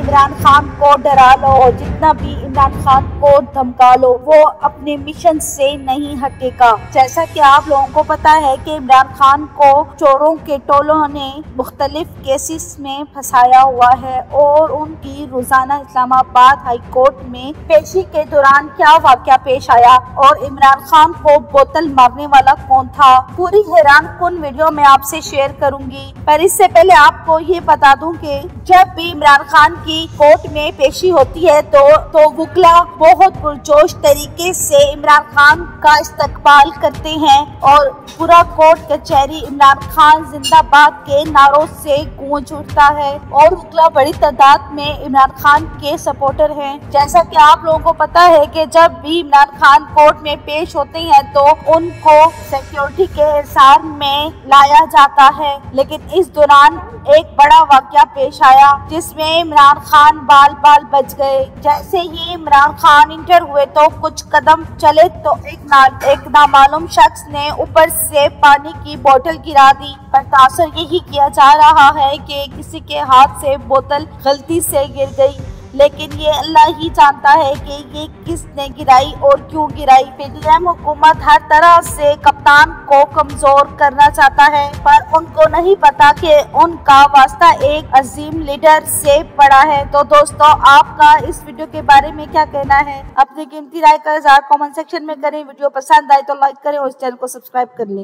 इमरान खान को डरा लो, जितना भी इमरान खान को धमका लो, वो अपने मिशन से नहीं हटेगा। जैसा कि आप लोगों को पता है कि इमरान खान को चोरों के टोलों ने मुख्तलिफ केसेस में फंसाया हुआ है और उनकी रोजाना इस्लामाबाद हाई कोर्ट में पेशी के दौरान क्या वाकया पेश आया और इमरान खान को बोतल मारने वाला कौन था, पूरी हैरान कुन वीडियो में आपसे शेयर करूंगी। पर इससे पहले आपको ये बता दूं कि जब भी इमरान खान की कोर्ट में पेशी होती है तो वकील बहुत पुरजोश तरीके से इमरान खान का इस्तकबाल करते हैं और पूरा कोर्ट कचहरी इमरान खान जिंदाबाद के नारों से गूंज उठता है और वकील बड़ी तादाद में इमरान खान के सपोर्टर हैं। जैसा कि आप लोगों को पता है कि जब भी इमरान खान कोर्ट में पेश होते हैं तो उनको सिक्योरिटी के हिसाब में लाया जाता है, लेकिन इस दौरान एक बड़ा वाकया पेश आया जिसमें इमरान खान बाल बाल बच गए। जैसे ही इमरान खान इंटर हुए तो कुछ कदम चले तो एक नामालूम शख्स ने ऊपर से पानी की बोतल गिरा दी। पर तासर यही किया जा रहा है कि किसी के हाथ से बोतल गलती से गिर गई, लेकिन ये अल्लाह ही जानता है कि ये किसने गिराई और क्यों गिराई। पीडीएम हुकूमत हर तरह से कप्तान को कमजोर करना चाहता है, पर उनको नहीं पता कि उनका वास्ता एक अजीम लीडर से पड़ा है। तो दोस्तों, आपका इस वीडियो के बारे में क्या कहना है? अपनी कीमती राय का इज़हार कमेंट सेक्शन में करें। वीडियो पसंद आए तो लाइक करें और इस चैनल को सब्सक्राइब कर लें।